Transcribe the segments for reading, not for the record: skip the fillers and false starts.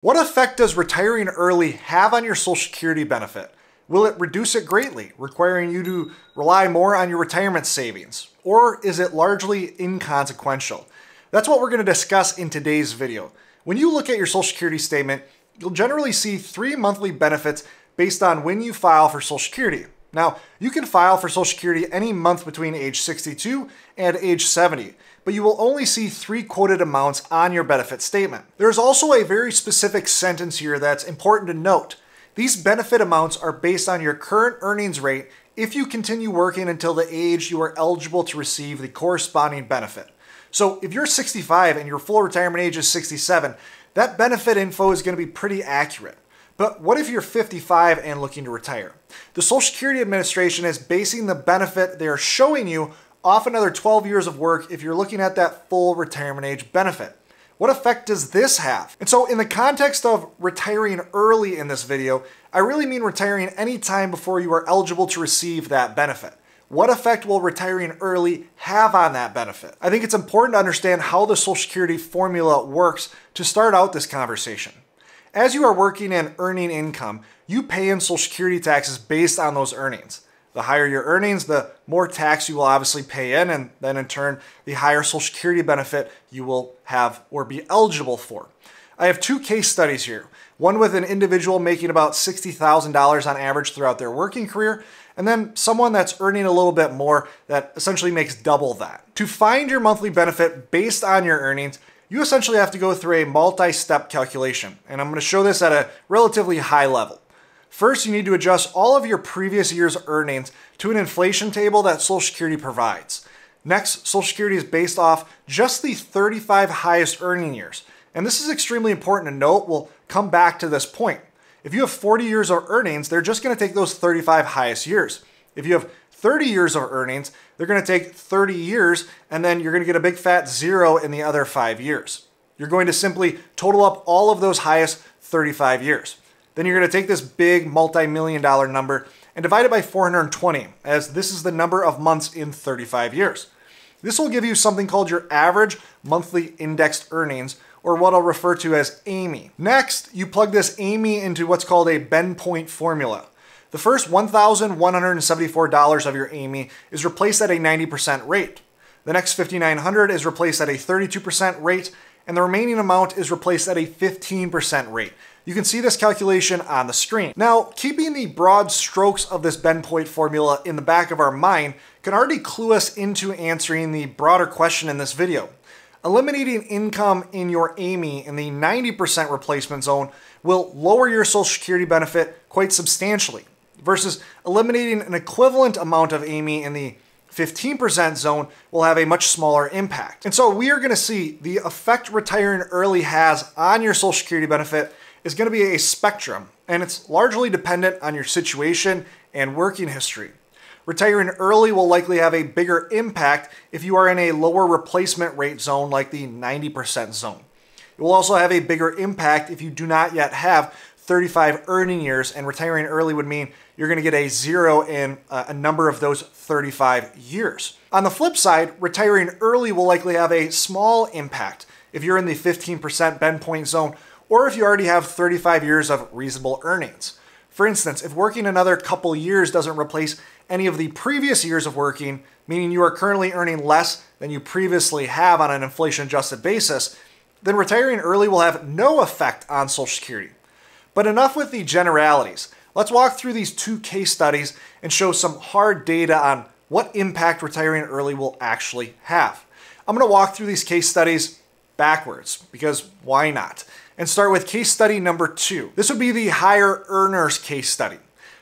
What effect does retiring early have on your Social Security benefit? Will it reduce it greatly, requiring you to rely more on your retirement savings? Or is it largely inconsequential? That's what we're going to discuss in today's video. When you look at your Social Security statement, you'll generally see 3 monthly benefits based on when you file for Social Security. Now, you can file for Social Security any month between age 62 and age 70, but you will only see 3 quoted amounts on your benefit statement. There's also a very specific sentence here that's important to note. These benefit amounts are based on your current earnings rate if you continue working until the age you are eligible to receive the corresponding benefit. So if you're 65 and your full retirement age is 67, that benefit info is going to be pretty accurate. But what if you're 55 and looking to retire? The Social Security Administration is basing the benefit they are showing you off another 12 years of work if you're looking at that full retirement age benefit. What effect does this have? And so in the context of retiring early in this video, I really mean retiring any time before you are eligible to receive that benefit. What effect will retiring early have on that benefit? I think it's important to understand how the Social Security formula works to start out this conversation. As you are working and earning income, you pay in Social Security taxes based on those earnings. The higher your earnings, the more tax you will obviously pay in, and then in turn, the higher Social Security benefit you will have or be eligible for. I have 2 case studies here. One with an individual making about $60,000 on average throughout their working career, and then someone that's earning a little bit more that essentially makes double that. To find your monthly benefit based on your earnings, you essentially have to go through a multi-step calculation, and I'm going to show this at a relatively high level. First, you need to adjust all of your previous year's earnings to an inflation table that Social Security provides. Next, Social Security is based off just the 35 highest earning years, and this is extremely important to note. We'll come back to this point. If you have 40 years of earnings, they're just going to take those 35 highest years. If you have 30 years of earnings, they're going to take 30 years, and then you're going to get a big fat 0 in the other 5 years. You're going to simply total up all of those highest 35 years. Then you're going to take this big multi-million-dollar number and divide it by 420, as this is the number of months in 35 years. This will give you something called your average monthly indexed earnings, or what I'll refer to as AMI. Next, you plug this AMI into what's called a bend point formula. The first $1,174 of your AMI is replaced at a 90% rate. The next $5,900 is replaced at a 32% rate, and the remaining amount is replaced at a 15% rate. You can see this calculation on the screen. Now, keeping the broad strokes of this bend point formula in the back of our mind can already clue us into answering the broader question in this video. Eliminating income in your AMI in the 90% replacement zone will lower your Social Security benefit quite substantially, versus eliminating an equivalent amount of AMI in the 15% zone will have a much smaller impact. And so we are going to see the effect retiring early has on your Social Security benefit is going to be a spectrum, and it's largely dependent on your situation and working history. Retiring early will likely have a bigger impact if you are in a lower replacement rate zone like the 90% zone. It will also have a bigger impact if you do not yet have 35 earning years, and retiring early would mean you're going to get a 0 in a number of those 35 years. On the flip side, retiring early will likely have a small impact if you're in the 15% bend point zone, or if you already have 35 years of reasonable earnings. For instance, if working another couple years doesn't replace any of the previous years of working, meaning you are currently earning less than you previously have on an inflation-adjusted basis, then retiring early will have no effect on Social Security. But enough with the generalities. Let's walk through these 2 case studies and show some hard data on what impact retiring early will actually have. I'm going to walk through these case studies backwards, because why not? And start with case study number 2. This would be the higher earners case study.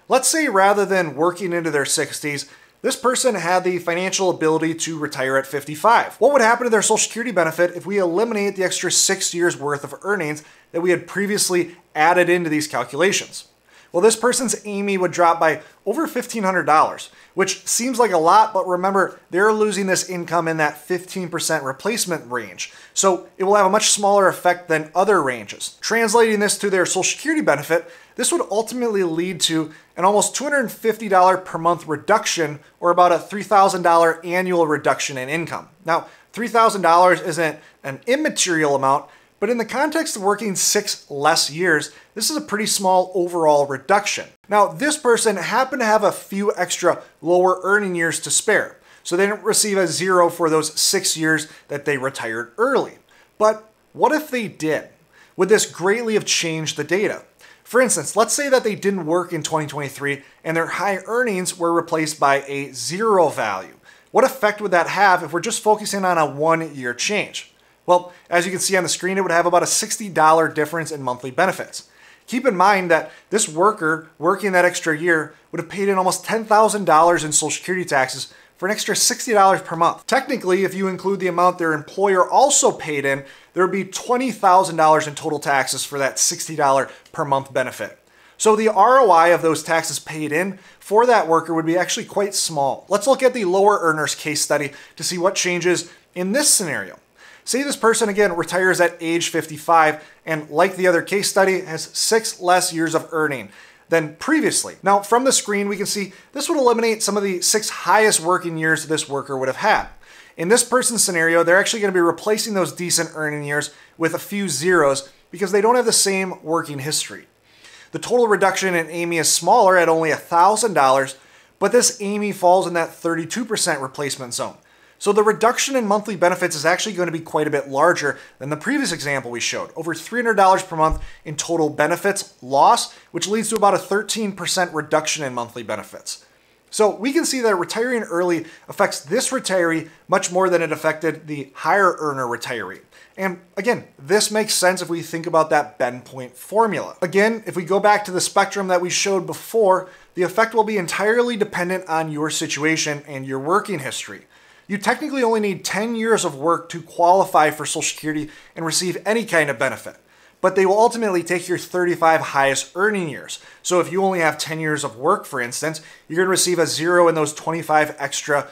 Let's say rather than working into their 60s, this person had the financial ability to retire at 55. What would happen to their Social Security benefit if we eliminate the extra 6 years worth of earnings that we had previously added into these calculations? Well, this person's AMI would drop by over $1,500, which seems like a lot, but remember, they're losing this income in that 15% replacement range. So it will have a much smaller effect than other ranges. Translating this to their Social Security benefit, this would ultimately lead to an almost $250 per month reduction, or about a $3,000 annual reduction in income. Now, $3,000 isn't an immaterial amount, But in the context of working 6 less years, this is a pretty small overall reduction. Now, this person happened to have a few extra lower earning years to spare, so they didn't receive a 0 for those 6 years that they retired early. But what if they did? Would this greatly have changed the data? For instance, let's say that they didn't work in 2023 and their high earnings were replaced by a 0 value. What effect would that have if we're just focusing on a 1-year change? Well, as you can see on the screen, it would have about a $60 difference in monthly benefits. Keep in mind that this worker working that extra year would have paid in almost $10,000 in Social Security taxes for an extra $60 per month. Technically, if you include the amount their employer also paid in, there would be $20,000 in total taxes for that $60 per month benefit. So the ROI of those taxes paid in for that worker would be actually quite small. Let's look at the lower earners case study to see what changes in this scenario. Say this person, again, retires at age 55 and, like the other case study, has 6 less years of earning than previously. Now, from the screen, we can see this would eliminate some of the 6 highest working years this worker would have had. In this person's scenario, they're actually going to be replacing those decent earning years with a few zeros because they don't have the same working history. The total reduction in Amy is smaller at only $1,000, but this Amy falls in that 32% replacement zone. So the reduction in monthly benefits is actually going to be quite a bit larger than the previous example we showed, over $300 per month in total benefits loss, which leads to about a 13% reduction in monthly benefits. So we can see that retiring early affects this retiree much more than it affected the higher earner retiree. And again, this makes sense if we think about that bend point formula. Again, if we go back to the spectrum that we showed before, the effect will be entirely dependent on your situation and your working history. You technically only need 10 years of work to qualify for Social Security and receive any kind of benefit. But they will ultimately take your 35 highest earning years. So if you only have 10 years of work, for instance, you're going to receive a 0 in those 25 extra,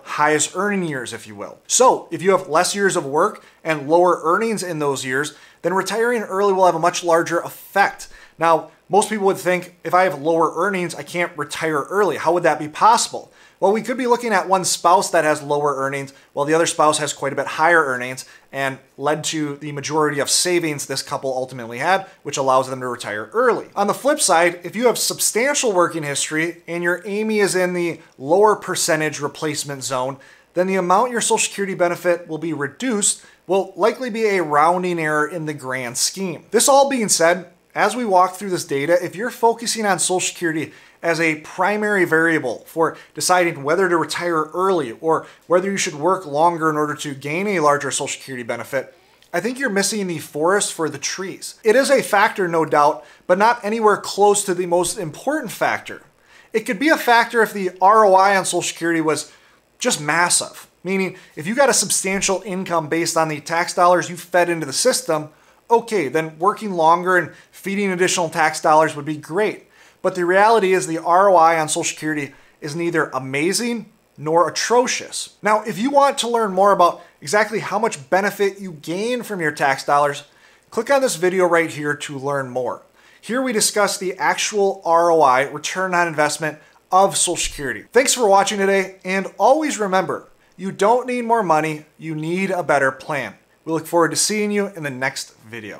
highest earning years, if you will. So if you have less years of work and lower earnings in those years, then retiring early will have a much larger effect. Now, most people would think, if I have lower earnings, I can't retire early. How would that be possible? Well, we could be looking at one spouse that has lower earnings while the other spouse has quite a bit higher earnings and led to the majority of savings this couple ultimately had, which allows them to retire early. On the flip side, if you have substantial working history and your Amy is in the lower percentage replacement zone, then the amount your Social Security benefit will be reduced will likely be a rounding error in the grand scheme. This all being said, as we walk through this data, if you're focusing on Social Security as a primary variable for deciding whether to retire early or whether you should work longer in order to gain a larger Social Security benefit, I think you're missing the forest for the trees. It is a factor, no doubt, but not anywhere close to the most important factor. It could be a factor if the ROI on Social Security was just massive, meaning if you got a substantial income based on the tax dollars you fed into the system, okay, then working longer and feeding additional tax dollars would be great. But the reality is the ROI on Social Security is neither amazing nor atrocious. Now, if you want to learn more about exactly how much benefit you gain from your tax dollars, click on this video right here to learn more. Here we discuss the actual ROI, return on investment, of Social Security. Thanks for watching today, and always remember, you don't need more money, you need a better plan. We look forward to seeing you in the next video.